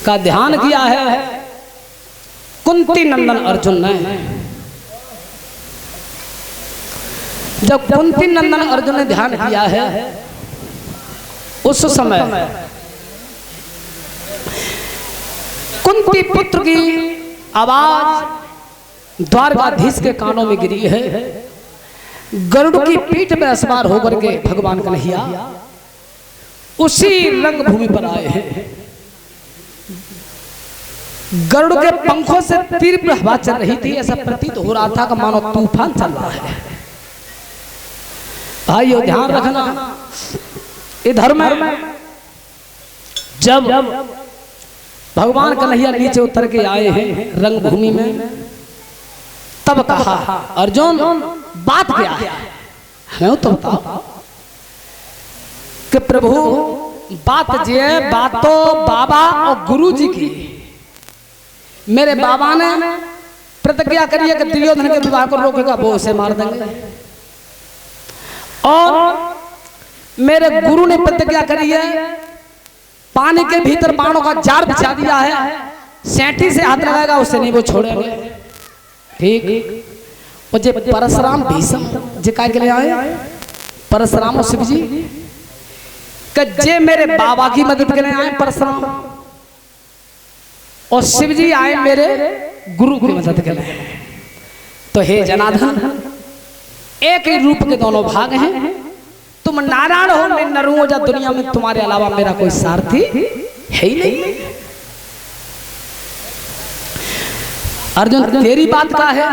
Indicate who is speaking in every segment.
Speaker 1: का ध्यान किया है कुंती नंदन अर्जुन ने। जब कुंती नंदन अर्जुन ने ध्यान किया है उस समय कुंती पुत्र की आवाज द्वारकाधीश के कानों में गिरी है। गरुड़ की पीठ पर सवार होकर के भगवान कन्हैया उसी रंगभूमि पर आए हैं। गरुड़ के पंखों से तीव्र हवा चल रही थी, ऐसा प्रतीत हो रहा था कि मानो तूफान चल रहा है। भाइयों ध्यान रखना, इधर में जब भगवान कन्हैया नीचे उतर के आए हैं रंगभूमि में, तब कहा अर्जुन बात क्या है, हमें तो बताओ। कि प्रभु बात जे बात तो बाबा और गुरु जी की। मेरे बाबा ने प्रतिज्ञा करी है कि दुर्योधन के विवाह को रोकेगा, वो उसे मार देंगे। और मेरे गुरु ने प्रतिज्ञा करी है पानी के भीतर बाणों का जाल बिछा दिया है, सेंटी से हाथ लगाएगा उसे नहीं वो छोड़ेंगे। ठीक। और जे परशुराम भीष्म जे काय के लिए आए, परशुराम और शिव जी कि जे मेरे बाबा की मदद के लिए आए परशुराम, और शिव जी आए मेरे गुरु की मदद के लिए। तो हे जनार्दन, एक ही रूप के दोनों भाग हैं। तुम नारायण हो, मैं नर हूं, या दुनिया में तुम्हारे अलावा मेरा कोई सारथी है ही नहीं। अर्जुन तेरी बात का है,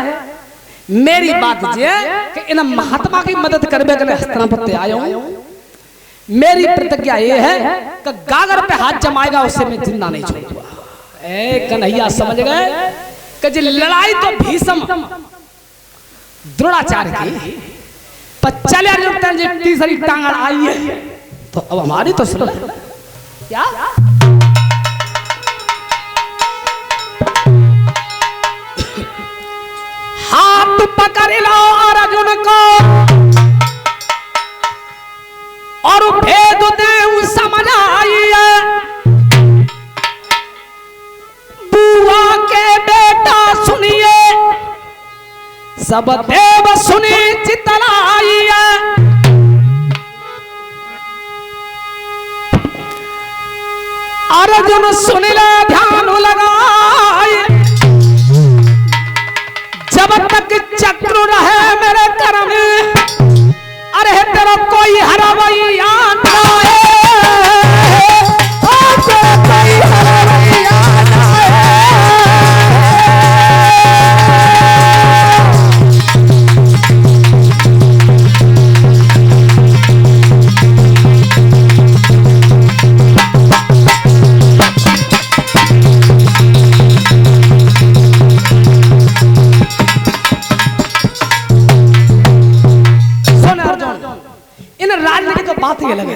Speaker 1: मेरी बात ये कि इन महात्मा की मदद करने के लिए हस्तिनापुर पे आया हूं। मेरी प्रतिज्ञा ये है कि गागर पे हाथ जमाएगा उससे मैं जिंदा नहीं छोड़ूंगा। ए कन्हैया समझ गए कि जी लड़ाई तो भीष्म द्रोणाचार्य की, पर चले अर्जुन जी तीसरी टांग आई है तो अब हमारी तो सुन क्या। हाथ पकड़ लो अर्जुन को और भेद देव समझ आइए, बुआ के बेटा सुनिए, सब देव सुनी चितलाइए। अर्जुन सुन ले ध्यान लगाए, जब तक चक्र रहे मेरे कर में, अरे तेरा कोई हरवैया ना है, कोई हरवैया ना है। राजनीति को बात ये लगे,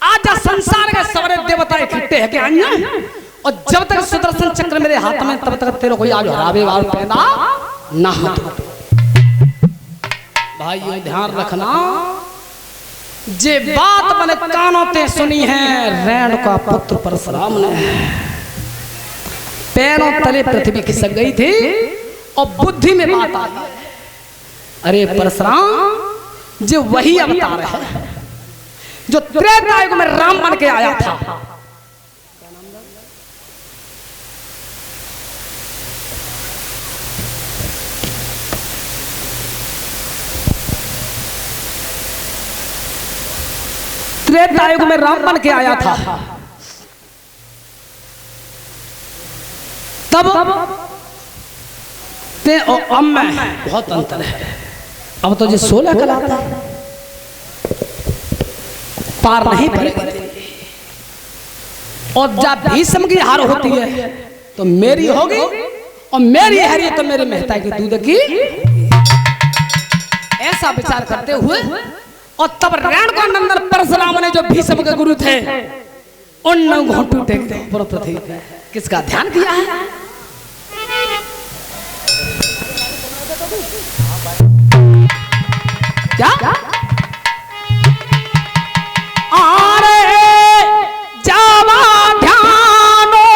Speaker 1: आज संसार के सारे देवता इकट्ठे है कि अन्य, और जब तक सुदर्शन चक्र मेरे हाथ में तब तक तेरे कोई आज हरावे वाल पैदा ना हो। भाइयों ध्यान रखना, जे बात मैंने कानों ते सुनी है रैण का पुत्र परशुराम ने, पैरों तले पृथ्वी खिसक गई थी और बुद्धि में बात आई। अरे परशुराम जो वही अवतार है जो त्रेता युग में राम बन के आया था। त्रेता युग में राम बन के आया था, तब ते और अब में बहुत अंतर है। अब तो जो 16 कलाता है पार नहीं पड़ेगा, और जब भीष्म की हार होती है तो मेरी होगी, और मेरी हारी तो मेरे मेहता की दूध की। ऐसा विचार करते हुए और तब रैण को नंदन परशुराम ने जो भीष्म के गुरु थे उन घोंटू टेकते पृथ्वी किसका ध्यान किया है। क्या आरे जावा ध्यानो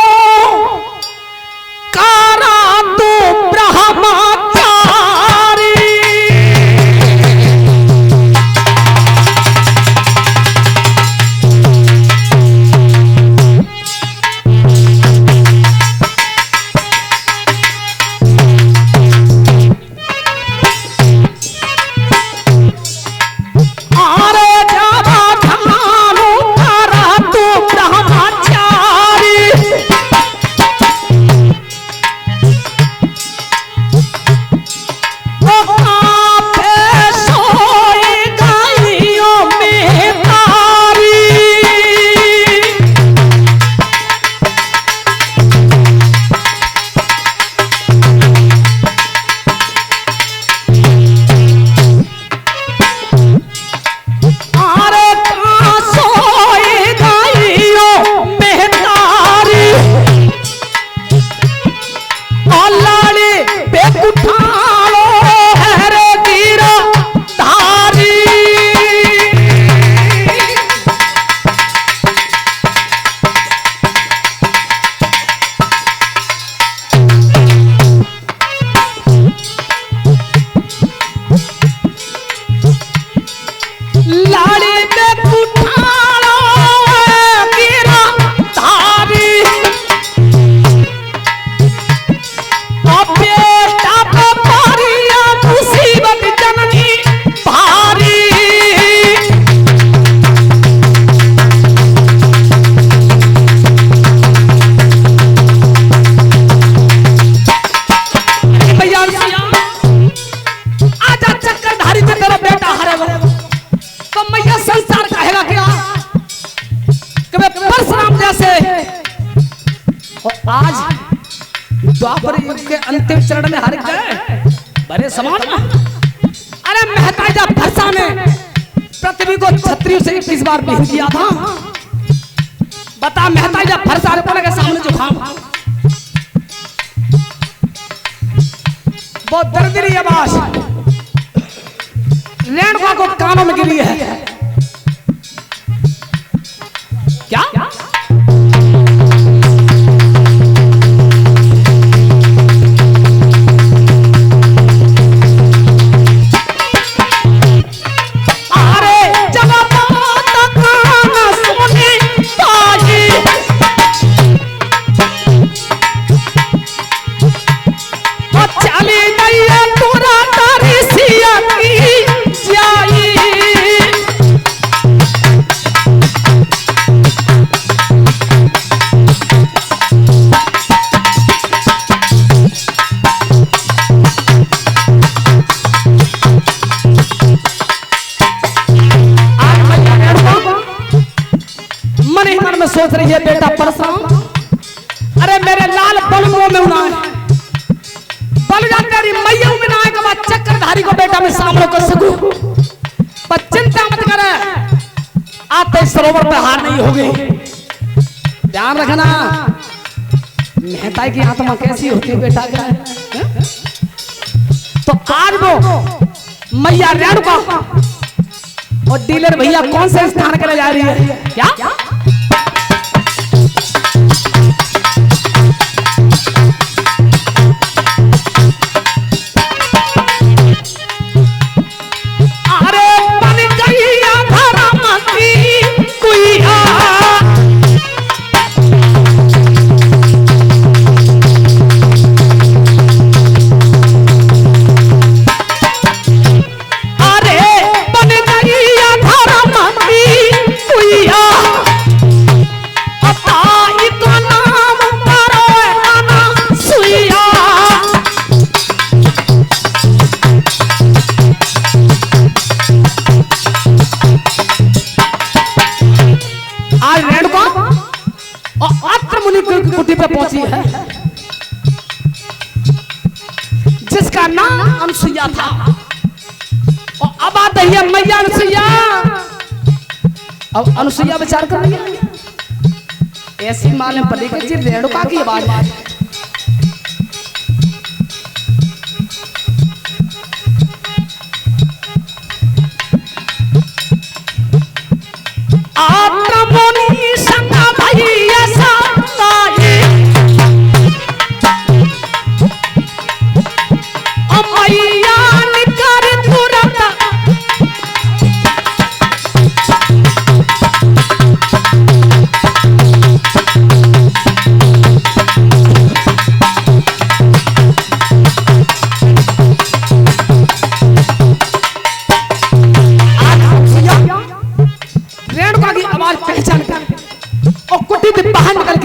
Speaker 1: आज द्वापर युग के अंतिम चरण में हार गए बड़े समाज में। अरे महताजा फरसा ने पृथ्वी को क्षत्रियों से 21 बार विहीन किया था। बता महताजा फरसा ने के सामने जो खाम वो दर्दरी आवाज रेणुका को कानों में गिरी है। क्या सोच रही है बेटा परसराम, अरे मेरे लाल बलुओं में उना है बल जा तेरी मैया में ना के बाद चक्रधारी को बेटा में सामने कर सकूं। पर चिंता मत कर, आते सरोवर पे हार नहीं होगी। ध्यान रखना मेहताई की आत्मा कैसी होती है बेटा का। तो आज वो मैया रेणुका और डीलर भैया कौन से स्थान के लिए जा रही है? क्या पहुंची है जिसका नाम अनुसुईया था। और अब आते ही मैया अनुसुईया, अब अनुसुईया विचार कर रही है ऐसी मालूम पड़ी कि जी रेणुका की आवाज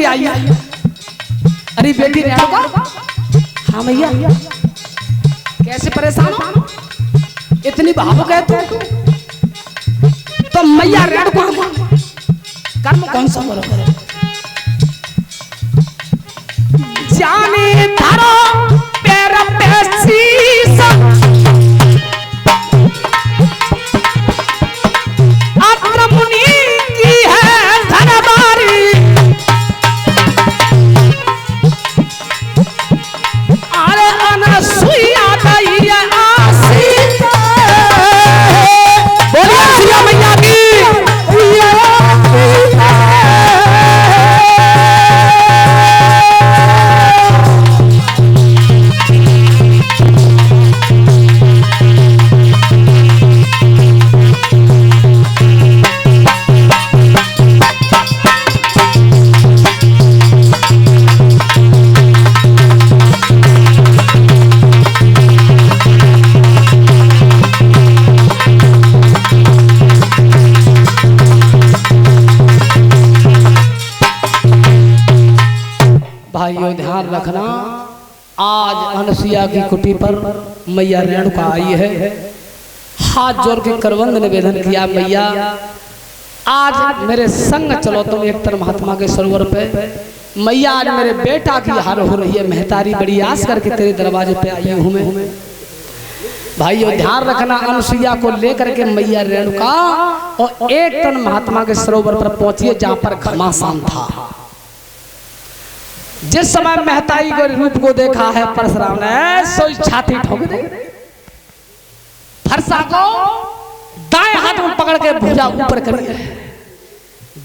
Speaker 1: आई है। अरे बेटी रेणुका, हाँ भैया कैसे परेशान हो, इतनी भावुक है तो मैया रेणुका कर्म कौन सा बरोबर है? जाने धरो पैर पे शीशा मुनि की है धनबारी। भाइयों ध्यान रखना, आज अनुसुईया की कुटी पर मैया रेणुका आई है। हाथ जोड़ के करवंद निवेदन किया, मैया आज मेरे संग चलो तुम एक महात्मा के सरोवर पे। मैया आज मेरे बेटा की हाल हो रही है, महतारी बड़ी आस करके तेरे दरवाजे पे आई हूं मैं। भाइयों ध्यान रखना, अनुसुईया को लेकर के मैया रेणुका और एक तन महात्मा के सरोवर पर पहुंची जहां पर घमासान था। जिस समय महतारी के रूप को देखा है परशुराम ने सोई छाती ठोक दी। फरसा को दाएं हाथ में पकड़ के भुजा ऊपर करी।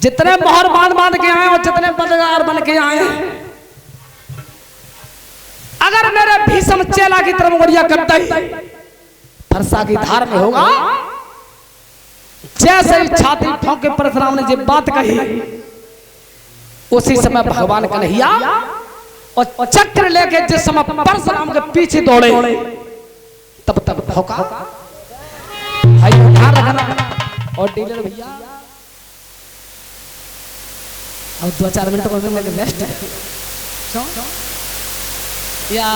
Speaker 1: जितने मोहर बांध के आए और जितने बदगार बन के आए, अगर मेरे भीषम चेला की तरफ मुड़िया करता ही फरसा की धार में होगा। जैसे ही छाती ठोक के परशुराम ने जब बात कही, उसी समय भगवान कन्हैया और चक्र लेके जिस समय परशुराम के पीछे दौड़े, तब तक भौंका। भाई ध्यान रखना। और डीलर भैया और 2-4 मिनट को रेस्ट है या